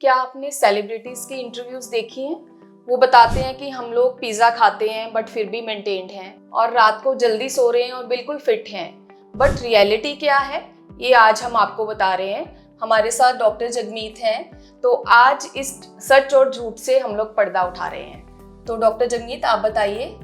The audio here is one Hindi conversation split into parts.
क्या आपने सेलिब्रिटीज की इंटरव्यूज देखी हैं? वो बताते हैं कि हम लोग पिज्जा खाते हैं बट फिर भी मेंटेन्ड हैं और रात को जल्दी सो रहे हैं और बिल्कुल फिट हैं। बट रियलिटी क्या है, ये आज हम आपको बता रहे हैं। हमारे साथ डॉक्टर जगमीत हैं, तो आज इस सच और झूठ से हम लोग पर्दा उठा रहे हैं। तो डॉक्टर जगमीत, आप बताइए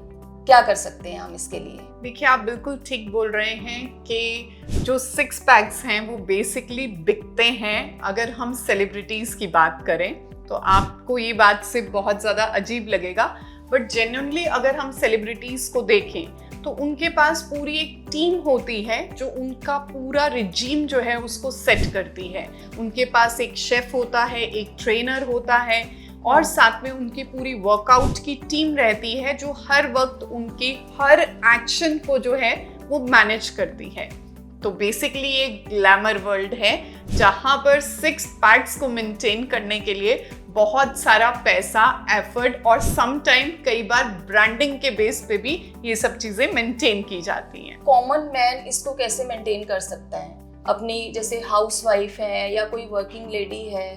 क्या कर सकते हैं हम इसके लिए? देखिए, आप बिल्कुल ठीक बोल रहे हैं कि जो सिक्स पैक्स हैं वो बेसिकली बिकते हैं। अगर हम सेलिब्रिटीज़ की बात करें तो आपको ये बात से बहुत ज़्यादा अजीब लगेगा, बट जेन्युइनली अगर हम सेलिब्रिटीज़ को देखें तो उनके पास पूरी एक टीम होती है जो उनका पूरा रिजीम जो है उसको सेट करती है। उनके पास एक शेफ होता है, एक ट्रेनर होता है और साथ में उनकी पूरी वर्कआउट की टीम रहती है जो हर वक्त उनकी हर एक्शन को जो है वो मैनेज करती है। तो बेसिकली ये ग्लैमर वर्ल्ड है जहाँ पर सिक्स पैक्स को मेंटेन करने के लिए बहुत सारा पैसा, एफर्ट और सम टाइम कई बार ब्रांडिंग के बेस पे भी ये सब चीज़ें मेंटेन की जाती हैं। कॉमन मैन इसको कैसे मेंटेन कर सकता है? अपनी जैसे हाउसवाइफ है या कोई वर्किंग लेडी है,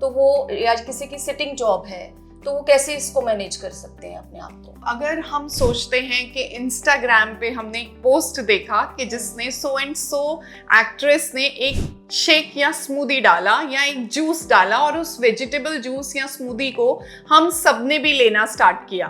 तो वो या किसी की सिटिंग जॉब है, तो वो कैसे इसको मैनेज कर सकते हैं अपने आप को? अगर हम सोचते हैं कि इंस्टाग्राम पे हमने एक पोस्ट देखा कि जिसने सो एंड सो एक्ट्रेस ने एक शेक या स्मूदी डाला या एक जूस डाला और उस वेजिटेबल जूस या स्मूदी को हम सबने भी लेना स्टार्ट किया,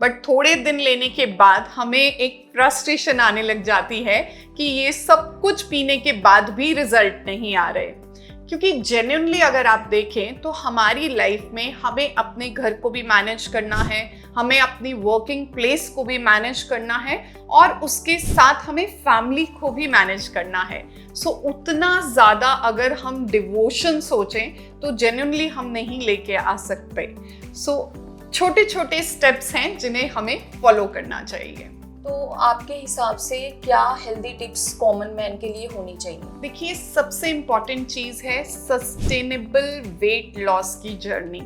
बट थोड़े दिन लेने के बाद हमें एक फ्रस्ट्रेशन आने लग जाती है कि ये सब कुछ पीने के बाद भी रिजल्ट नहीं आ रहे। क्योंकि जेन्युइनली अगर आप देखें तो हमारी लाइफ में हमें अपने घर को भी मैनेज करना है, हमें अपनी वर्किंग प्लेस को भी मैनेज करना है और उसके साथ हमें फैमिली को भी मैनेज करना है। सो उतना ज़्यादा अगर हम डिवोशन सोचें तो जेन्युइनली हम नहीं लेके आ सकते। सो छोटे छोटे स्टेप्स हैं जिन्हें हमें फॉलो करना चाहिए। तो आपके हिसाब से क्या हेल्दी टिप्स कॉमन मैन के लिए होनी चाहिए? देखिए, सबसे इम्पॉर्टेंट चीज़ है सस्टेनेबल वेट लॉस की जर्नी।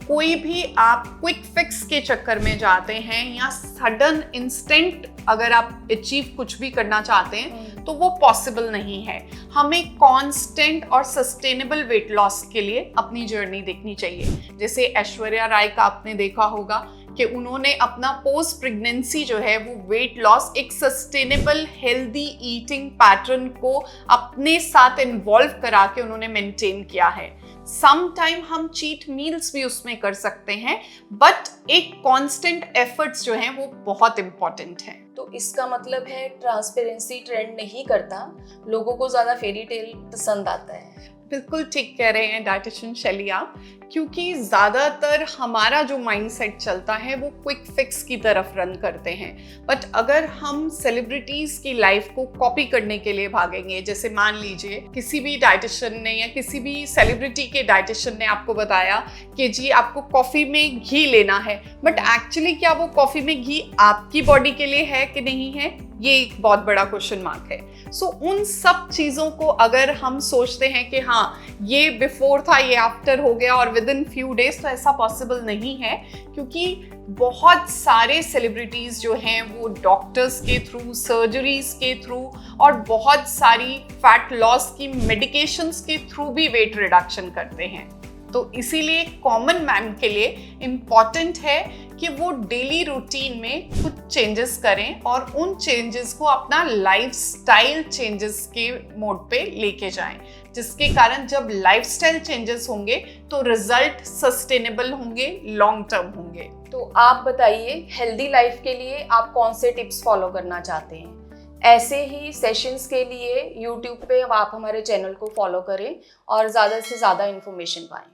कोई भी आप क्विक फिक्स के चक्कर में जाते हैं या सडन इंस्टेंट अगर आप अचीव कुछ भी करना चाहते हैं तो वो पॉसिबल नहीं है। हमें कांस्टेंट और सस्टेनेबल वेट लॉस के लिए अपनी जर्नी देखनी चाहिए। जैसे ऐश्वर्या राय का आपने देखा होगा कि उन्होंने अपना पोस्ट प्रेगनेंसी जो है वो वेट लॉस एक सस्टेनेबल हेल्दी ईटिंग पैटर्न को अपने साथ इन्वॉल्व करा के उन्होंने मेंटेन किया है। सम टाइम हम चीट मील्स भी उसमें कर सकते हैं, बट एक कांस्टेंट एफर्ट्स जो हैं वो बहुत इंपॉर्टेंट है। तो इसका मतलब है ट्रांसपेरेंसी ट्रेंड नहीं करता, लोगों को ज़्यादा फेरी टेल पसंद आता है। बिल्कुल ठीक कह रहे हैं डाइटिशियन शैली आप, क्योंकि ज़्यादातर हमारा जो माइंडसेट चलता है वो क्विक फिक्स की तरफ रन करते हैं। बट अगर हम सेलिब्रिटीज़ की लाइफ को कॉपी करने के लिए भागेंगे, जैसे मान लीजिए किसी भी डाइटिशियन ने या किसी भी सेलिब्रिटी के डाइटिशियन ने आपको बताया कि जी आपको कॉफ़ी में घी लेना है, बट एक्चुअली क्या वो कॉफ़ी में घी आपकी बॉडी के लिए है कि नहीं है, ये एक बहुत बड़ा क्वेश्चन मार्क है। सो उन सब चीज़ों को अगर हम सोचते हैं कि हाँ ये बिफोर था, ये आफ्टर हो गया और विद इन फ्यू डेज, तो ऐसा पॉसिबल नहीं है। क्योंकि बहुत सारे सेलिब्रिटीज़ जो हैं वो डॉक्टर्स के थ्रू, सर्जरीज के थ्रू और बहुत सारी फैट लॉस की मेडिकेशंस के थ्रू भी वेट रिडक्शन करते हैं। तो इसीलिए कॉमन मैन के लिए इम्पॉर्टेंट है कि वो डेली रूटीन में कुछ चेंजेस करें और उन चेंजेस को अपना लाइफस्टाइल चेंजेस के मोड पे लेके जाएं, जिसके कारण जब लाइफस्टाइल चेंजेस होंगे तो रिजल्ट सस्टेनेबल होंगे, लॉन्ग टर्म होंगे। तो आप बताइए, हेल्दी लाइफ के लिए आप कौन से टिप्स फॉलो करना चाहते हैं? ऐसे ही सेशंस के लिए YouTube पे आप हमारे चैनल को फॉलो करें और ज़्यादा से ज़्यादा इन्फॉर्मेशन पाएं।